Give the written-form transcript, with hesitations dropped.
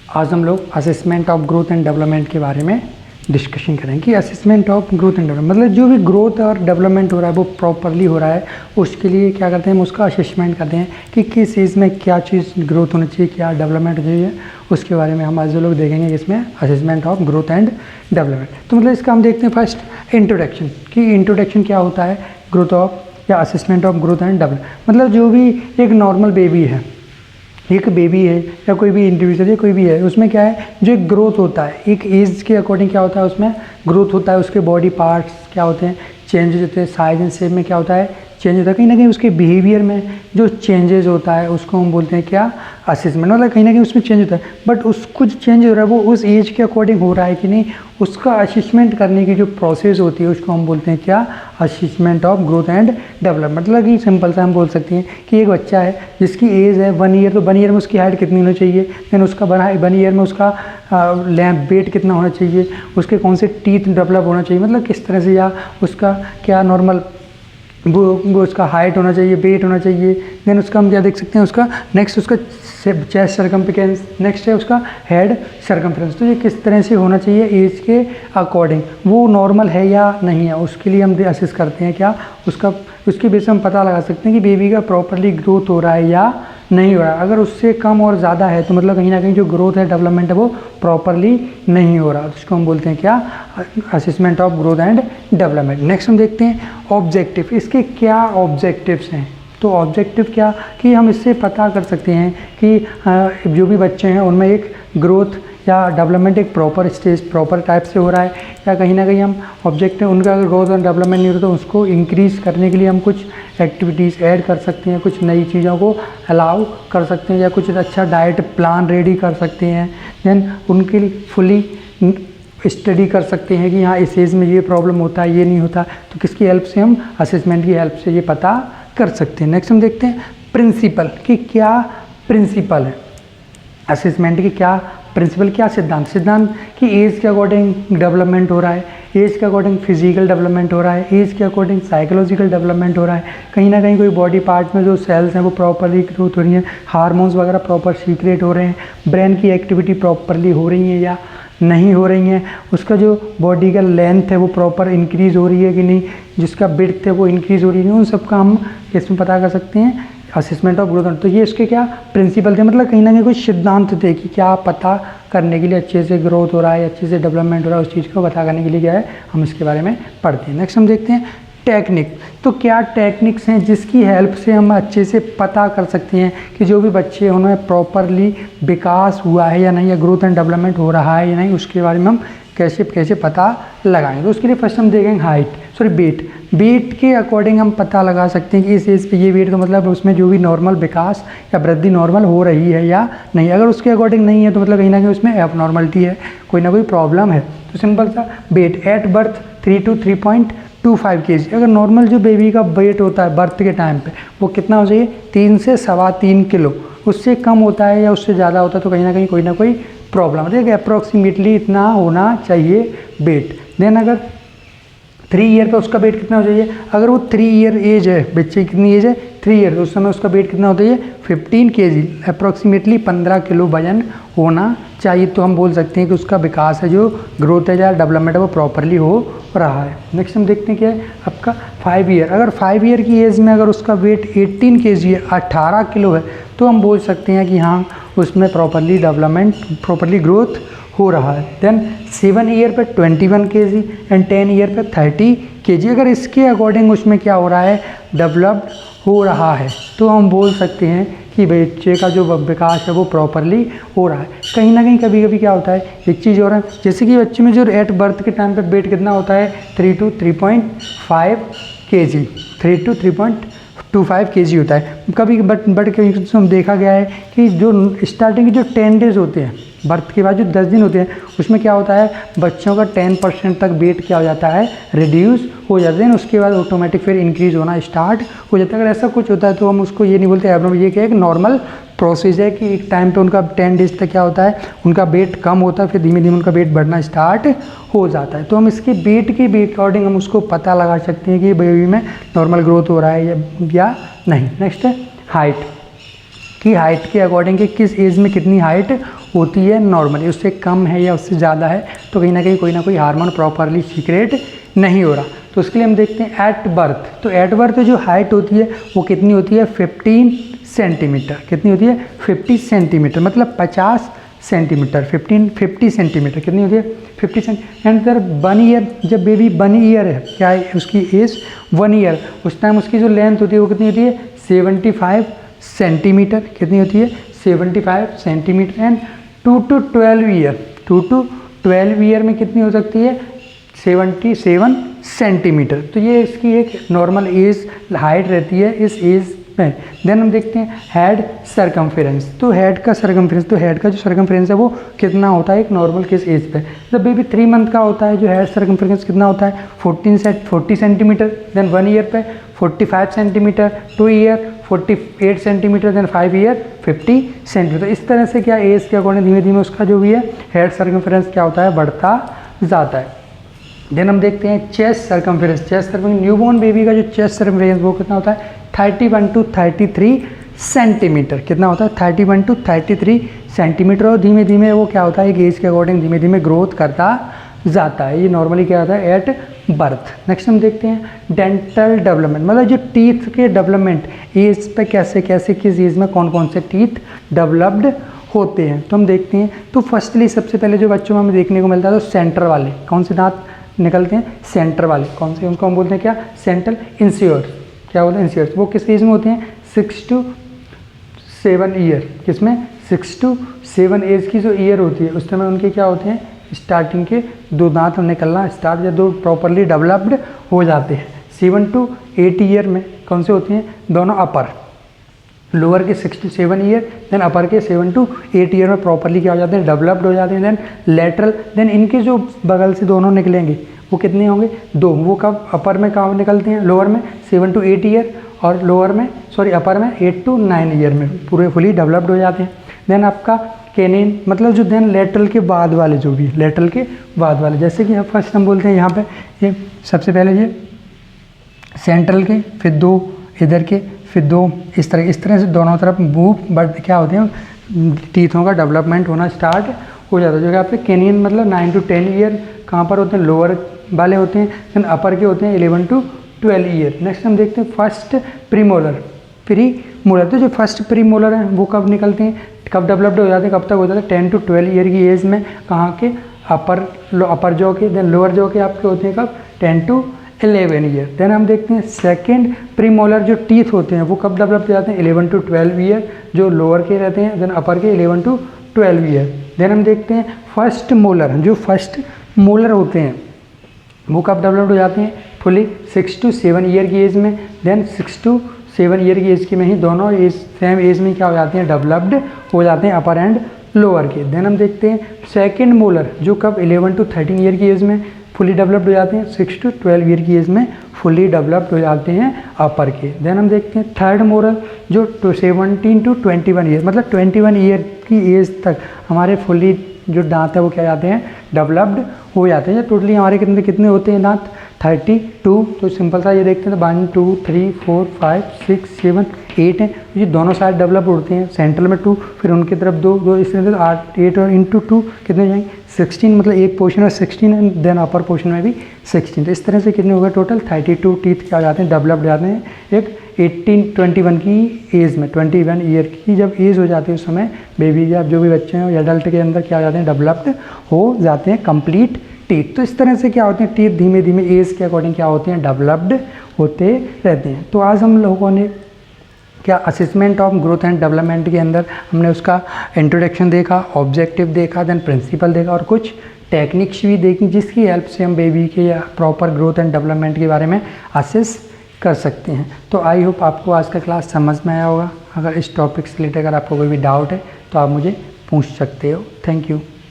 आज हम लोग assessment of growth and development के बारे में डिस्कशन करेंगे कि assessment of growth and development मतलब जो भी ग्रोथ और डेवलपमेंट हो रहा है वो प्रॉपरली हो रहा है, उसके लिए क्या करते हैं हम उसका असेसमेंट करते हैं कि किस चीज़ में क्या चीज़ ग्रोथ होनी चाहिए, क्या डेवलपमेंट होनी चाहिए, उसके बारे में हम आज जो लोग देखेंगे इसमें assessment of growth and development. तो मतलब इसका हम देखते हैं फर्स्ट इंट्रोडक्शन कि इंट्रोडक्शन क्या होता है ग्रोथ ऑफ या assessment of growth and development. मतलब जो भी एक नॉर्मल बेबी है, एक बेबी है या कोई भी इंडिविजुअल है, कोई भी है, उसमें क्या है जो एक ग्रोथ होता है, एक एज के अकॉर्डिंग क्या होता है उसमें ग्रोथ होता है, उसके बॉडी पार्ट्स क्या होते हैं चेंजेस होते हैं, साइज एंड शेप में क्या होता है चेंज होता है, कहीं ना कहीं उसके बिहेवियर में जो चेंजेस होता है उसको हम बोलते हैं क्या असेसमेंट। मतलब कहीं ना कहीं उसमें चेंज होता है, बट उसको जो चेंज हो रहा है वो उस एज के अकॉर्डिंग हो रहा है कि नहीं, उसका असेसमेंट करने की जो प्रोसेस होती है उसको हम बोलते हैं क्या assessment of growth and development. मतलब कि सिंपल सा हम बोल सकते हैं कि एक बच्चा है जिसकी एज है 1 ईयर, तो 1 ईयर में उसकी हाइट कितनी होनी चाहिए, देन उसका 1 ईयर में उसका वेट कितना होना चाहिए, उसके कौन से टीथ डेवलप होना चाहिए, मतलब किस तरह से, या उसका क्या नॉर्मल वो उसका हाइट होना चाहिए, वेट होना चाहिए। देन उसका हम क्या देख सकते हैं उसका नेक्स्ट उसका चेस्ट सर्कमफ्रेंस, नेक्स्ट है उसका हेड सर्कमफ्रेंस। तो ये किस तरह से होना चाहिए एज के अकॉर्डिंग, वो नॉर्मल है या नहीं है, उसके लिए हम असेस करते हैं क्या उसके बेस हम पता लगा सकते हैं कि बेबी का प्रॉपरली ग्रोथ हो रहा है या नहीं हो रहा है। अगर उससे कम और ज़्यादा है तो मतलब कहीं ना कहीं जो ग्रोथ है डेवलपमेंट है वो प्रॉपरली नहीं हो रहा, उसको हम बोलते हैं क्या assessment of growth and development. Next हम देखते हैं ऑब्जेक्टिव, इसके क्या ऑब्जेक्टिव्स हैं। तो ऑब्जेक्टिव क्या कि हम इससे पता कर सकते हैं कि जो भी बच्चे हैं उनमें एक ग्रोथ या डेवलपमेंट एक प्रॉपर स्टेज प्रॉपर टाइप से हो रहा है, या कहीं ना कहीं हम ऑब्जेक्टिव उनका अगर ग्रोथ और डेवलपमेंट नहीं हो रहा तो उसको इंक्रीज़ करने के लिए हम कुछ एक्टिविटीज़ ऐड कर सकते हैं, कुछ नई चीज़ों को अलाउ कर सकते हैं, या कुछ अच्छा डाइट प्लान रेडी कर सकते हैं। देन उनके लिए फुली स्टडी कर सकते हैं कि हाँ इस एज में ये प्रॉब्लम होता है, ये नहीं होता, तो किसकी हेल्प से हम असेसमेंट की हेल्प से ये पता कर सकते हैं। नेक्स्ट हम देखते हैं प्रिंसिपल कि क्या प्रिंसिपल है असेसमेंट की, क्या प्रिंसिपल क्या सिद्धांत कि एज के अकॉर्डिंग डेवलपमेंट हो रहा है, एज के अकॉर्डिंग फिजिकल डेवलपमेंट हो रहा है, एज के अकॉर्डिंग साइकोलॉजिकल डेवलपमेंट हो रहा है, कहीं ना कहीं कोई बॉडी पार्ट में जो सेल्स हैं वो प्रॉपरली ग्रोथ हो रही हैं, हार्मोन्स वगैरह प्रॉपर सीक्रेट हो रहे हैं, ब्रेन की एक्टिविटी प्रॉपरली हो रही है या नहीं हो रही हैं, उसका जो बॉडी का लेंथ है वो प्रॉपर इंक्रीज़ हो रही है कि नहीं, जिसका विड्थ है वो इंक्रीज़ हो रही है, उन सब का हम इसमें पता कर सकते हैं असेसमेंट ऑफ ग्रोथ। तो ये इसके क्या प्रिंसिपल थे, मतलब कहीं ना कहीं कुछ सिद्धांत थे कि क्या पता करने के लिए अच्छे से ग्रोथ हो रहा है, अच्छे से डेवलपमेंट हो रहा है, उस चीज़ को पता करने के लिए क्या है हम इसके बारे में पढ़ते हैं। नेक्स्ट हम देखते हैं टेक्निक, तो क्या टेक्निक्स हैं जिसकी हेल्प से हम अच्छे से पता कर सकते हैं कि जो भी बच्चे हैं उनमें प्रॉपरली विकास हुआ है या नहीं, या ग्रोथ एंड डेवलपमेंट हो रहा है या नहीं, उसके बारे में हम कैसे पता लगाएंगे। तो उसके लिए फर्स्ट हम देखेंगे वेट के अकॉर्डिंग हम पता लगा सकते हैं कि इस एज पे ये वेट, तो मतलब उसमें जो भी नॉर्मल विकास या वृद्धि नॉर्मल हो रही है या नहीं। अगर उसके अकॉर्डिंग नहीं है तो मतलब कहीं ना कहीं उसमें एबनॉर्मलिटी है, कोई ना कोई प्रॉब्लम है। तो सिंपल सा weight at birth 3 to 3.25 kg। अगर नॉर्मल जो बेबी का वेट होता है बर्थ के टाइम पे वो कितना हो चाहिए 3 से 3.25 किलो, उससे कम होता है या उससे ज़्यादा होता है तो कहीं ना कहीं कोई ना कोई प्रॉब्लम है। देखिए अप्रॉक्सीमेटली इतना होना चाहिए वेट। देन अगर 3 ईयर पे उसका वेट कितना हो चाहिए, अगर वो 3 ईयर एज है, बच्चे की कितनी एज है 3 ईयर, तो उस समय उसका वेट कितना होता है 15 kg, अप्रॉक्सीमेटली 15 किलो वजन होना चाहिए। तो हम बोल सकते हैं कि उसका विकास है, जो ग्रोथ है या डेवलपमेंट है वो प्रॉपरली हो रहा है। नेक्स्ट हम देखते हैं क्या है आपका 5 ईयर, अगर 5 ईयर की एज में अगर उसका वेट 18 kg है, 18 किलो है, तो हम बोल सकते हैं कि हाँ उसमें प्रॉपरली डेवलपमेंट प्रॉपरली ग्रोथ हो रहा है। देन 7 ईयर पे 21 kg एंड 10 ईयर पे 30 kg, अगर इसके अकॉर्डिंग उसमें क्या हो रहा है डेवलप्ड हो रहा है, तो हम बोल सकते हैं कि बच्चे का जो विकास है वो प्रॉपरली हो रहा है। कहीं ना कहीं कभी कभी क्या होता है एक चीज़ हो रहा है, जैसे कि बच्चे में जो एट बर्थ के टाइम पे वेट कितना होता है 3 to 3.5 kg, 3 to 3.25 kg होता है कभी, बट कभी हम देखा गया है कि जो स्टार्टिंग के जो 10 डेज होते हैं बर्थ के बाद जो 10 दिन होते हैं उसमें क्या होता है बच्चों का 10% तक वेट क्या हो जाता है रिड्यूस हो जाते हैं, उसके बाद ऑटोमेटिक फिर इंक्रीज़ होना स्टार्ट हो जाता है। अगर ऐसा कुछ होता है तो हम उसको ये नहीं बोलते एबनॉर्मल, ये क्या एक नॉर्मल प्रोसेस है कि एक टाइम पे उनका 10 डेज तक क्या होता है उनका वेट कम होता है, फिर धीमे धीमे उनका वेट बढ़ना स्टार्ट हो जाता है। तो हम इसके वेट के अकॉर्डिंग हम उसको पता लगा सकते हैं कि बेबी में नॉर्मल ग्रोथ हो रहा है या नहीं। नेक्स्ट है हाइट, कि हाइट के अकॉर्डिंग कि किस एज में कितनी हाइट होती है नॉर्मली, उससे कम है या उससे ज़्यादा है तो कहीं ना कहीं कोई ना कोई हार्मोन प्रॉपरली सीक्रेट नहीं हो रहा। तो उसके लिए हम देखते हैं एट बर्थ। तो एट बर्थ जो हाइट होती है वो कितनी होती है 15 सेंटीमीटर। कितनी होती है 50 सेंटीमीटर, मतलब 50 सेंटीमीटर। 50 सेंटीमीटर कितनी होती है 50 सेंटीमीटर। एंड सर 1 ईयर, जब बेबी 1 ईयर है, क्या है उसकी एज 1 ईयर, उस टाइम उसकी जो लेंथ होती है वो कितनी होती है 75 सेंटीमीटर। कितनी होती है 75 centimetre. And 2 to 12 year, 2 to 12 year में कितनी हो सकती है 77 सेंटीमीटर। तो ये इसकी एक नॉर्मल एज हाइट रहती है इस एज में। देन हम देखते हैं हेड सरकमफेरेंस। तो हेड का सरकमफेरेंस, तो हेड का जो सरकमफेरेंस है वो कितना होता है एक नॉर्मल किस एज पे। जब बेबी 3 मंथ का होता है जो हेड सरकमफेरेंस कितना होता है 40 सेंटीमीटर। देन 1 ईयर पे 45 centimetre, 2 year 48 centimetre, then 5 year 50 centimetre. इस तरह से क्या एज के अकॉर्डिंग धीमे धीमे उसका जो भी है हेड सरकमफेरेंस क्या होता है बढ़ता जाता है। देन हम देखते हैं chest circumference. Chest circumference newborn baby का जो चेस्ट सरकमफेरेंस वो कितना होता है 31 to 33 सेंटीमीटर। कितना होता है 31 to 33 सेंटीमीटर। और धीमे धीमे वो क्या होता है एक एज के अकॉर्डिंग धीमे धीमे ग्रोथ करता जाता है। ये नॉर्मली क्या होता है एट बर्थ। नेक्स्ट हम देखते हैं डेंटल डेवलपमेंट, मतलब जो टीथ के डेवलपमेंट एज पे कैसे कैसे किस एज में कौन कौन से टीथ डेवलप्ड होते हैं। तो हम देखते हैं। तो फर्स्टली सबसे पहले जो बच्चों में हमें देखने को मिलता है तो सेंटर वाले कौन से दांत निकलते हैं सेंटर वाले, कौन से उनको हम बोलते हैं क्या सेंट्रल इंसियर्स। क्या बोलते हैं इंसियर्स। वो किस एज में होते हैं 6 to 7 ईयर। किसमें 6 to 7 एज की जो ईयर होती है उस समय उनके क्या होते हैं स्टार्टिंग के 2 दांत निकलना स्टार्ट या 2 प्रॉपरली डेवलप्ड हो जाते हैं। 7 to 8 ईयर में कौन से होते हैं दोनों अपर, लोअर के 6 to 7 ईयर, देन अपर के 7 to 8 ईयर में प्रॉपरली क्या हो जाते हैं डेवलप्ड हो जाते हैं। देन लेटरल, देन इनके जो बगल से दोनों निकलेंगे वो कितने होंगे 2। वो कब अपर में कहाँ निकलते हैं लोअर में 7 to 8 ईयर और लोअर में अपर में 8 to 9 ईयर में पूरे फुली डेवलप्ड हो जाते हैं। देन आपका कैनिन, मतलब जो देन लेटरल के बाद वाले जो भी लेटरल के बाद वाले, जैसे कि फर्स्ट हम बोलते हैं यहाँ पे ये सबसे पहले ये सेंट्रल के, फिर 2 इधर के, फिर 2 इस तरह से दोनों तरफ मूव बढ़ क्या होते हैं टीथों का डेवलपमेंट होना स्टार्ट हो जाता है। जो कि आपके कैनियन मतलब 9 to 10 ईयर कहाँ पर होते हैं लोअर वाले होते हैं। देन अपर के होते हैं 11 to 12 ईयर। नेक्स्ट हम देखते हैं फर्स्ट प्रीमोलर। तो जो फर्स्ट प्रीमोलर हैं वो कब निकलते हैं कब डेवलप्ड हो जाते हैं कब तक हो जाते हैं 10 to 12 ईयर की एज में। कहाँ के अपर जॉ के। देन लोअर जॉ के आपके होते हैं कब 10 to 11 ईयर। देन हम देखते हैं सेकेंड प्रीमोलर जो टीथ होते हैं वो कब डेवलप हो जाते हैं 11 to 12 ईयर जो लोअर के रहते हैं। देन अपर के 11 to 12 ईयर। देन हम देखते हैं फर्स्ट मोलर, जो फर्स्ट मोलर होते हैं वो कब डेवलप्ड हो जाते हैं फुली 6 to 7 ईयर की एज में। देन 6 to 7 ईयर की एज की में ही दोनों एज सेम एज में क्या हो जाते हैं डेवलप्ड हो जाते हैं अपर एंड लोअर के। देन हम देखते हैं सेकेंड मोलर जो कब 11 to 13 ईयर की एज में फुली डेवलप्ड हो जाते हैं। 6 to 12 ईयर की एज में फुली डेवलप्ड हो जाते हैं अपर के। देन हम देखते हैं थर्ड मोलर जो 17 to 21 ईयर, मतलब 21 ईयर की एज तक हमारे फुली जो दांत है वो क्या जाते हैं डेवलप्ड हो जाते हैं। टोटली हमारे कितने होते हैं दांत 32। तो सिंपल सा ये देखते हैं तो 1 2 3 4 5 6 7 8 हैं। ये दोनों साइड डेवलप होते हैं, सेंट्रल में 2, फिर उनकी तरफ 2 इस तरह से 8 और इंटू 2 कितने जाएंगे 16, मतलब एक पोर्शन में 16 एंड देन अपर पोर्शन में भी 16। तो इस तरह से कितने हो गए टोटल 32 टीथ क्या हो जाते हैं डेवलप्ड जाते हैं एक 21 की एज में। 21 ईयर की जब एज हो जाती है उस समय बेबी या जो भी बच्चे हैं या एडल्ट के अंदर क्या हो जाते हैं डेवलप्ड हो जाते हैं कंप्लीट टीथ। तो इस तरह से क्या होते हैं टीथ धीमे धीमे एज के अकॉर्डिंग क्या होते हैं डेवलप्ड होते रहते हैं। तो आज हम लोगों ने क्या assessment of growth and development के अंदर हमने उसका इंट्रोडक्शन देखा, ऑब्जेक्टिव देखा, देन प्रिंसिपल देखा और कुछ टेक्निक्स भी देखी जिसकी हेल्प से हम बेबी के या प्रॉपर ग्रोथ एंड डेवलपमेंट के बारे में असेस कर सकते हैं। तो आई होप आपको आज का क्लास समझ में आया होगा। अगर इस टॉपिक से रिलेटेड अगर आपको कोई भी डाउट है तो आप मुझे पूछ सकते हो। Thank you.